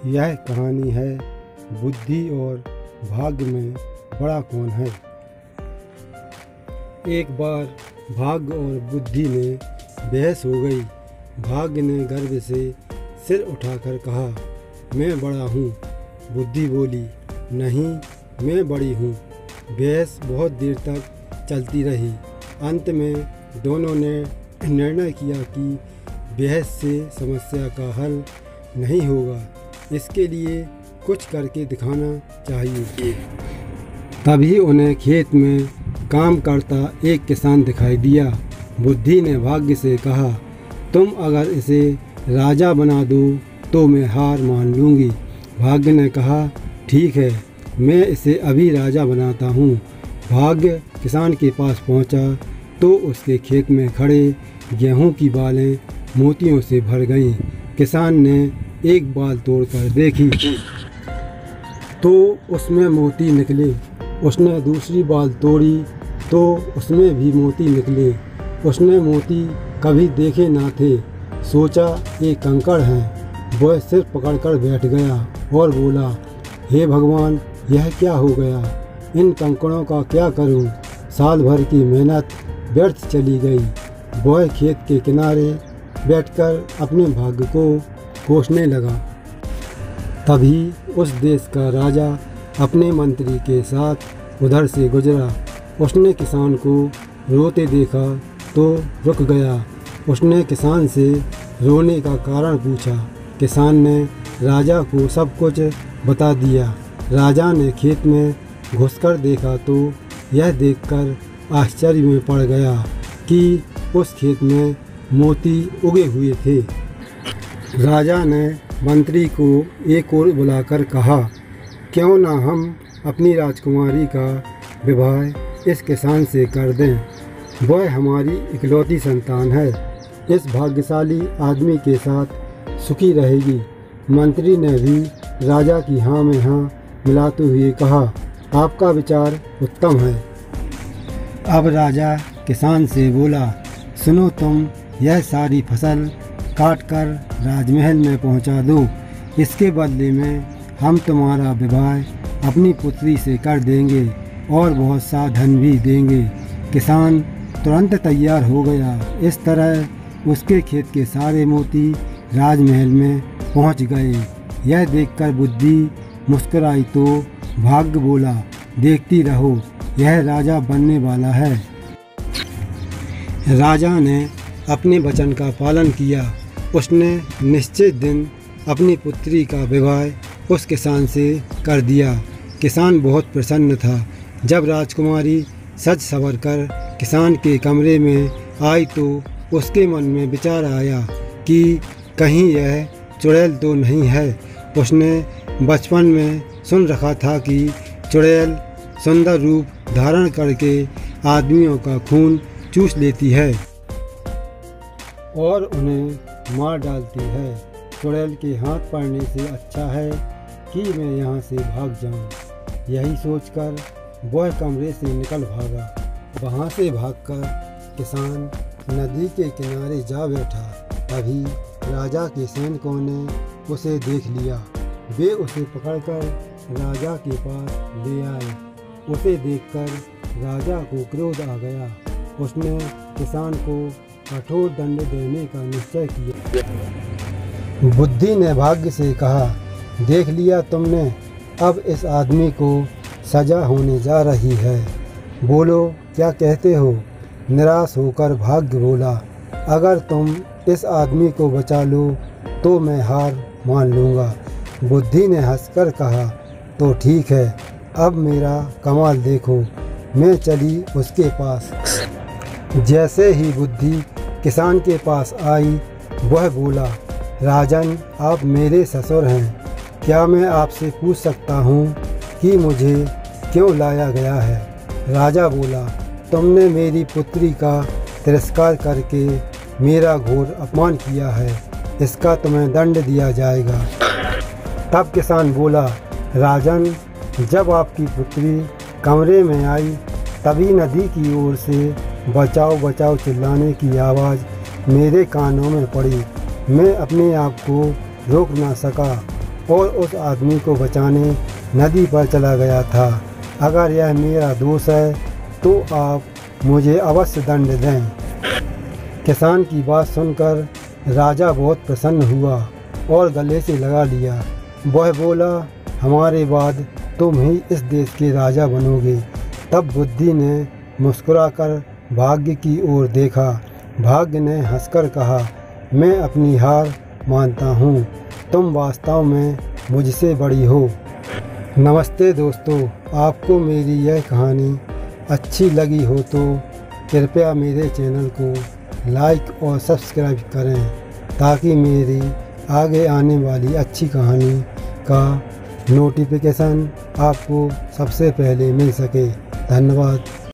यह कहानी है बुद्धि और भाग्य में बड़ा कौन है। एक बार भाग्य और बुद्धि में बहस हो गई। भाग्य ने गर्व से सिर उठाकर कहा, मैं बड़ा हूँ। बुद्धि बोली, नहीं, मैं बड़ी हूँ। बहस बहुत देर तक चलती रही। अंत में दोनों ने निर्णय किया कि बहस से समस्या का हल नहीं होगा, इसके लिए कुछ करके दिखाना चाहिए। तभी उन्हें खेत में काम करता एक किसान दिखाई दिया। बुद्धि ने भाग्य से कहा, तुम अगर इसे राजा बना दो तो मैं हार मान लूँगी। भाग्य ने कहा, ठीक है, मैं इसे अभी राजा बनाता हूँ। भाग्य किसान के पास पहुँचा तो उसके खेत में खड़े गेहूं की बालें मोतियों से भर गईं। किसान ने एक बाल तोड़कर देखी तो उसमें मोती निकले। उसने दूसरी बाल तोड़ी तो उसमें भी मोती निकले। उसने मोती कभी देखे ना थे। सोचा ये कंकड़ हैं। वह सिर पकड़कर बैठ गया और बोला, हे भगवान, यह क्या हो गया? इन कंकड़ों का क्या करूं? साल भर की मेहनत व्यर्थ चली गई। वह खेत के किनारे बैठकर अपने भाग्य को कोसने लगा। तभी उस देश का राजा अपने मंत्री के साथ उधर से गुजरा। उसने किसान को रोते देखा तो रुक गया। उसने किसान से रोने का कारण पूछा। किसान ने राजा को सब कुछ बता दिया। राजा ने खेत में घुसकर देखा तो यह देखकर आश्चर्य में पड़ गया कि उस खेत में मोती उगे हुए थे। राजा ने मंत्री को एक ओर बुलाकर कहा, क्यों ना हम अपनी राजकुमारी का विवाह इस किसान से कर दें। वह हमारी इकलौती संतान है। इस भाग्यशाली आदमी के साथ सुखी रहेगी। मंत्री ने भी राजा की हाँ में हाँ मिलाते हुए कहा, आपका विचार उत्तम है। अब राजा किसान से बोला, सुनो, तुम यह सारी फसल काट कर राजमहल में पहुंचा दो। इसके बदले में हम तुम्हारा विवाह अपनी पुत्री से कर देंगे और बहुत सा धन भी देंगे। किसान तुरंत तैयार हो गया। इस तरह उसके खेत के सारे मोती राजमहल में पहुंच गए। यह देखकर बुद्धि मुस्कुराई तो भाग्य बोला, देखती रहो, यह राजा बनने वाला है। राजा ने अपने वचन का पालन किया। उसने निश्चित दिन अपनी पुत्री का विवाह उस किसान से कर दिया। किसान बहुत प्रसन्न था। जब राजकुमारी सज संवर कर किसान के कमरे में आई तो उसके मन में विचार आया कि कहीं यह चुड़ैल तो नहीं है। उसने बचपन में सुन रखा था कि चुड़ैल सुंदर रूप धारण करके आदमियों का खून चूस लेती है और उन्हें मार डालती है। चुड़ैल के हाथ पड़ने से अच्छा है कि मैं यहाँ से भाग जाऊँ। यही सोचकर वह कमरे से निकल भागा। वहाँ से भागकर किसान नदी के किनारे जा बैठा। तभी राजा के सैनिकों ने उसे देख लिया। वे उसे पकड़कर राजा के पास ले आए। उसे देखकर राजा को क्रोध आ गया। उसने किसान को कठोर दंड देने का निश्चय किया। बुद्धि ने भाग्य से कहा, देख लिया तुमने, अब इस आदमी को सजा होने जा रही है। बोलो, क्या कहते हो? निराश होकर भाग्य बोला, अगर तुम इस आदमी को बचा लो तो मैं हार मान लूँगा। बुद्धि ने हंसकर कहा, तो ठीक है, अब मेरा कमाल देखो। मैं चली उसके पास। जैसे ही बुद्धि किसान के पास आई, वह बोला, राजन, आप मेरे ससुर हैं। क्या मैं आपसे पूछ सकता हूँ कि मुझे क्यों लाया गया है? राजा बोला, तुमने मेरी पुत्री का तिरस्कार करके मेरा घोर अपमान किया है। इसका तुम्हें दंड दिया जाएगा। तब किसान बोला, राजन, जब आपकी पुत्री कमरे में आई तभी नदी की ओर से बचाओ बचाओ चिल्लाने की आवाज़ मेरे कानों में पड़ी। मैं अपने आप को रोक ना सका। और उस आदमी को बचाने नदी पर चला गया था। अगर यह मेरा दोष है तो आप मुझे अवश्य दंड दें। किसान की बात सुनकर राजा बहुत प्रसन्न हुआ और गले से लगा लिया। वह बोला, हमारे बाद तुम ही इस देश के राजा बनोगे। तब बुद्धि ने मुस्कुराकर भाग्य की ओर देखा। भाग्य ने हंसकर कहा, मैं अपनी हार मानता हूँ, तुम वास्तव में मुझसे बड़ी हो। नमस्ते दोस्तों, आपको मेरी यह कहानी अच्छी लगी हो तो कृपया मेरे चैनल को लाइक और सब्सक्राइब करें ताकि मेरी आगे आने वाली अच्छी कहानी का नोटिफिकेशन आपको सबसे पहले मिल सके। धन्यवाद।